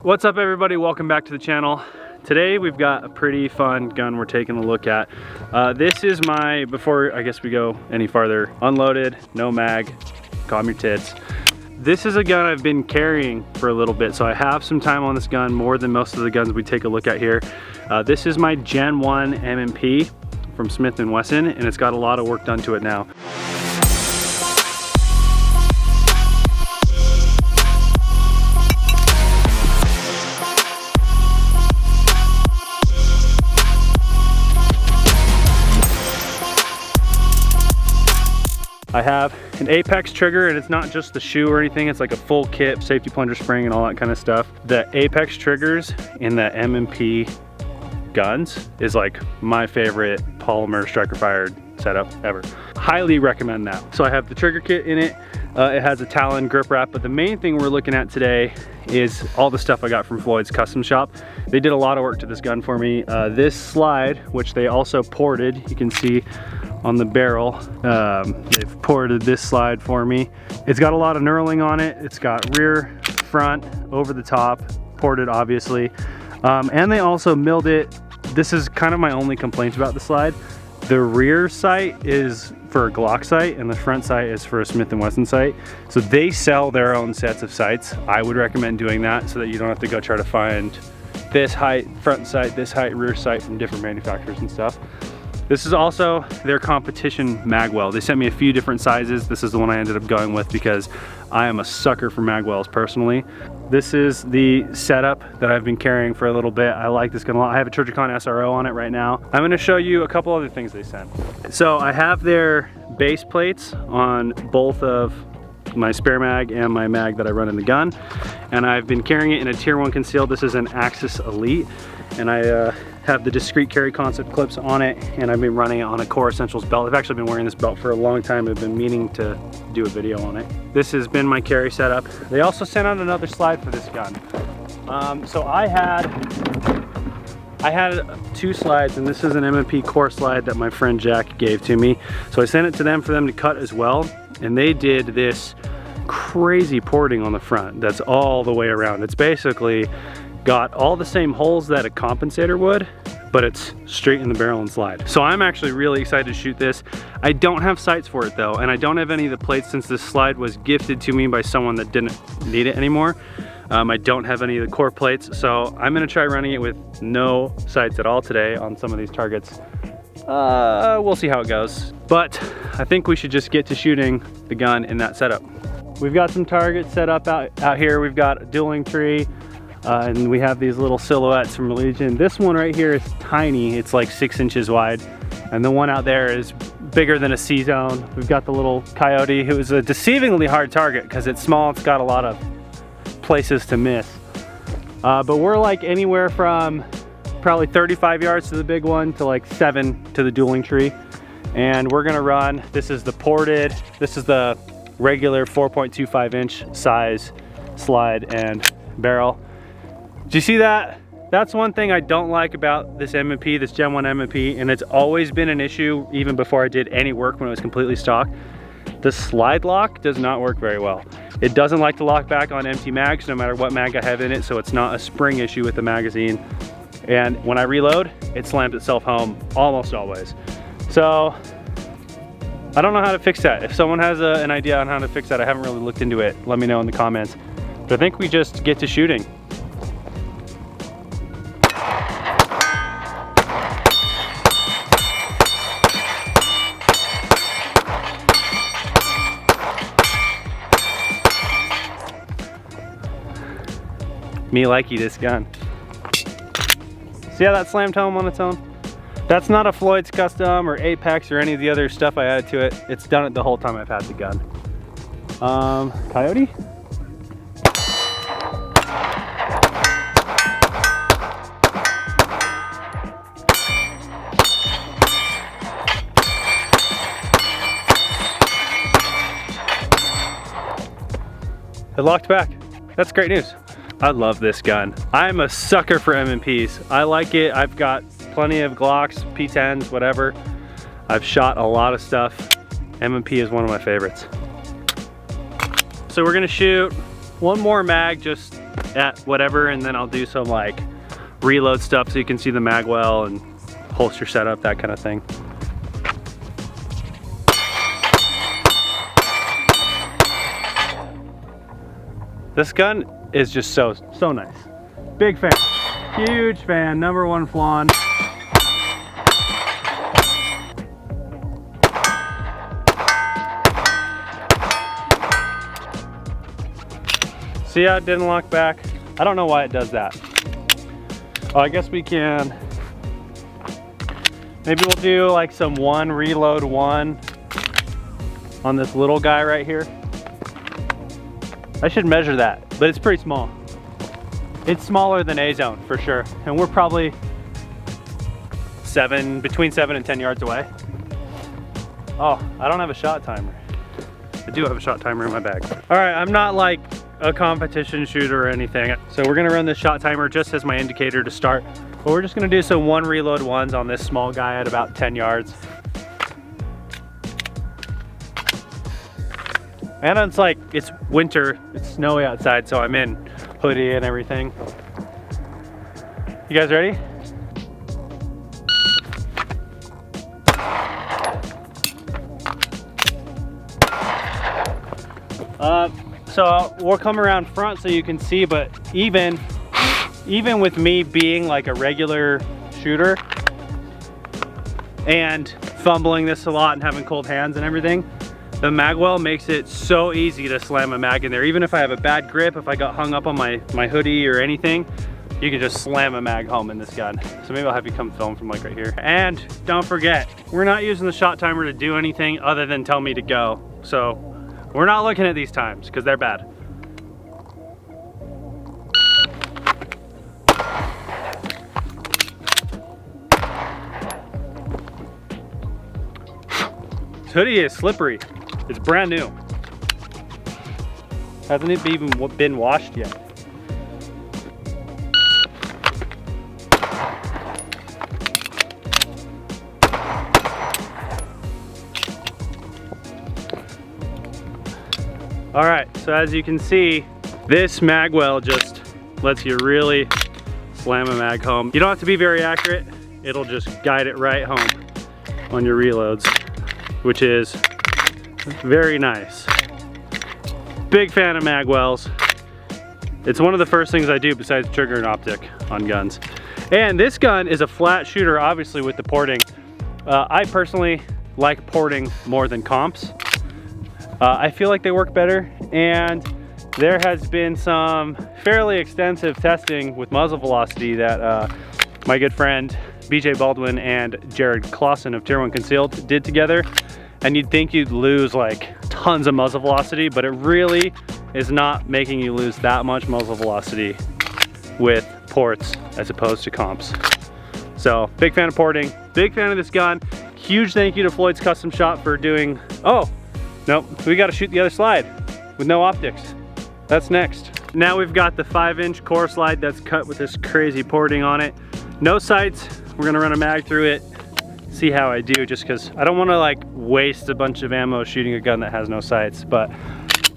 What's up everybody, welcome back to the channel. Today we've got a pretty fun gun we're taking a look at. This is my, before I guess we go any farther, unloaded, no mag, calm your tits. This is a gun I've been carrying for a little bit, so I have some time on this gun, more than most of the guns we take a look at here. This is my Gen 1 M&P from Smith & Wesson, and it's got a lot of work done to it now. I have an Apex trigger, and it's not just the shoe or anything, it's like a full kit, safety plunger spring and all that kind of stuff. The Apex triggers in the M&P guns is like my favorite polymer striker fired setup ever. Highly recommend that. So I have the trigger kit in it. It has a Talon grip wrap, but the main thing we're looking at today is all the stuff I got from Floyd's Custom Shop. They did a lot of work to this gun for me. This slide, which they also ported, you can see on the barrel, they've ported this slide for me. It's got a lot of knurling on it. It's got rear, front, over the top, ported obviously. And they also milled it. This is kind of my only complaint about the slide. The rear sight is for a Glock sight and the front sight is for a Smith & Wesson sight. So they sell their own sets of sights. I would recommend doing that so that you don't have to go try to find this height front sight, this height rear sight from different manufacturers and stuff. This is also their competition Magwell. They sent me a few different sizes. This is the one I ended up going with because I am a sucker for Magwells personally. This is the setup that I've been carrying for a little bit. I like this gun a lot. I have a Trijicon SRO on it right now. I'm gonna show you a couple other things they sent. So I have their base plates on both of my spare mag and my mag that I run in the gun. And I've been carrying it in a Tier 1 concealed. This is an Axis Elite. And I have the discreet carry concept clips on it, and I've been running it on a Core Essentials belt. I've actually been wearing this belt for a long time. I've been meaning to do a video on it. This has been my carry setup. They also sent out another slide for this gun. So I had two slides, and this is an M&P core slide that my friend Jack gave to me. So I sent it to them for them to cut as well, and they did this crazy porting on the front that's all the way around. It's basically got all the same holes that a compensator would, but it's straight in the barrel and slide. So I'm actually really excited to shoot this. I don't have sights for it though, and I don't have any of the plates since this slide was gifted to me by someone that didn't need it anymore. I don't have any of the core plates, so I'm gonna try running it with no sights at all today on some of these targets. We'll see how it goes. But I think we should just get to shooting the gun in that setup. We've got some targets set up out here. We've got a dueling tree, and we have these little silhouettes from Legion. This one right here is tiny. It's like 6 inches wide. And the one out there is bigger than a C-zone. We've got the little coyote, who is a deceivingly hard target because it's small. It's got a lot of places to miss. But we're like anywhere from probably 35 yards to the big one to like 7 to the dueling tree. And we're gonna run, this is the ported, this is the regular 4.25 inch size slide and barrel. Do you see that? That's one thing I don't like about this M&P, this Gen 1 M&P, and it's always been an issue even before I did any work when it was completely stock. The slide lock does not work very well. It doesn't like to lock back on empty mags no matter what mag I have in it, so it's not a spring issue with the magazine. And when I reload, it slams itself home almost always. So I don't know how to fix that. If someone has an idea on how to fix that, I haven't really looked into it, let me know in the comments. But I think we just get to shooting. Me likey this gun. See how that slammed home on its own? That's not a Floyd's Custom or Apex or any of the other stuff I added to it. It's done it the whole time I've had the gun. Coyote? It locked back. That's great news. I love this gun. I'm a sucker for M&Ps. I like it. I've got plenty of Glocks, P10s, whatever. I've shot a lot of stuff. M&P is one of my favorites. So we're gonna shoot one more mag just at whatever, and then I'll do some like reload stuff so you can see the Magwell and holster setup, that kind of thing. This gun is just so nice. Big fan, huge fan, #1 flan. See how it didn't lock back? I don't know why it does that. Oh, I guess we can, maybe we'll do like some reload one on this little guy right here. I should measure that, but it's pretty small. It's smaller than A-zone for sure. And we're probably between 7 and 10 yards away. Oh, I don't have a shot timer. I do have a shot timer in my bag. All right, I'm not like a competition shooter or anything. So we're gonna run this shot timer just as my indicator to start. But we're just gonna do some reload ones on this small guy at about 10 yards. And it's winter, it's snowy outside, so I'm in hoodie and everything. You guys ready? So we'll come around front so you can see, but even with me being like a regular shooter and fumbling this a lot and having cold hands and everything, the Magwell makes it so easy to slam a mag in there. Even if I have a bad grip, if I got hung up on my hoodie or anything, you can just slam a mag home in this gun. So maybe I'll have you come film from like right here. And don't forget, we're not using the shot timer to do anything other than tell me to go. So we're not looking at these times because they're bad. This hoodie is slippery. It's brand new. Hasn't it even been washed yet? All right, so as you can see, this Magwell just lets you really slam a mag home. You don't have to be very accurate. It'll just guide it right home on your reloads, which is very nice. Big fan of Magwells. It's one of the first things I do besides trigger and optic on guns. And this gun is a flat shooter, obviously, with the porting. I personally like porting more than comps. I feel like they work better, and there has been some fairly extensive testing with muzzle velocity that my good friend BJ Baldwin and Jared Clausen of Tier 1 Concealed did together. And you'd think you'd lose like tons of muzzle velocity, but it really is not making you lose that much muzzle velocity with ports as opposed to comps. So big fan of porting, big fan of this gun. Huge thank you to Floyd's Custom Shop for doing, oh, nope, we gotta shoot the other slide with no optics. That's next. Now we've got the 5-inch core slide that's cut with this crazy porting on it. No sights, we're gonna run a mag through it, see how I do, just because I don't want to like waste a bunch of ammo shooting a gun that has no sights, but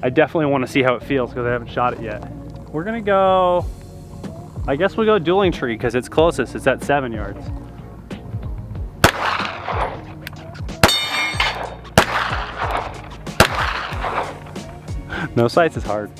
I definitely want to see how it feels because I haven't shot it yet. We're gonna go, I guess we'll go dueling tree because it's closest, it's at 7 yards. No sights is hard.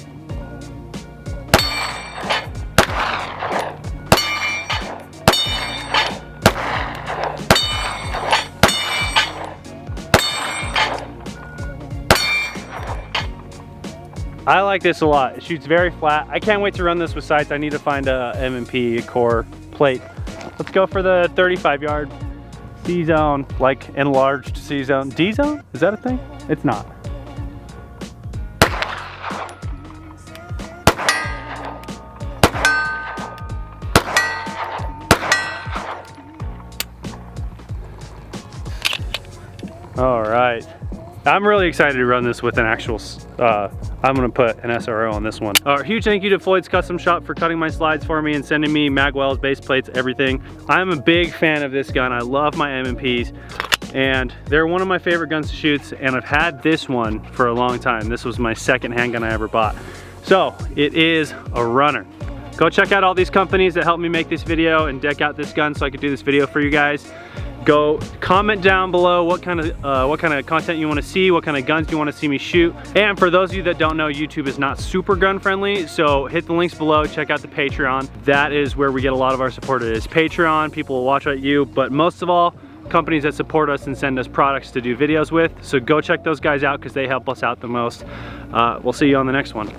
I like this a lot. It shoots very flat. I can't wait to run this with sights. I need to find a M&P core plate. Let's go for the 35 yard C-zone, like enlarged C-zone. D-zone? Is that a thing? It's not. All right. I'm really excited to run this with an actual, I'm gonna put an SRO on this one. Huge thank you to Floyd's Custom Shop for cutting my slides for me and sending me Magwells, base plates, everything. I'm a big fan of this gun. I love my M&Ps, and they're one of my favorite guns to shoot, and I've had this one for a long time. This was my second handgun I ever bought. So it is a runner. Go check out all these companies that helped me make this video and deck out this gun so I could do this video for you guys. Go comment down below what kind of content you want to see, what kind of guns you want to see me shoot. And for those of you that don't know, YouTube is not super gun friendly, so hit the links below, check out the Patreon. That is where we get a lot of our support. It is Patreon, people will watch at you, but most of all, companies that support us and send us products to do videos with. So go check those guys out because they help us out the most. We'll see you on the next one.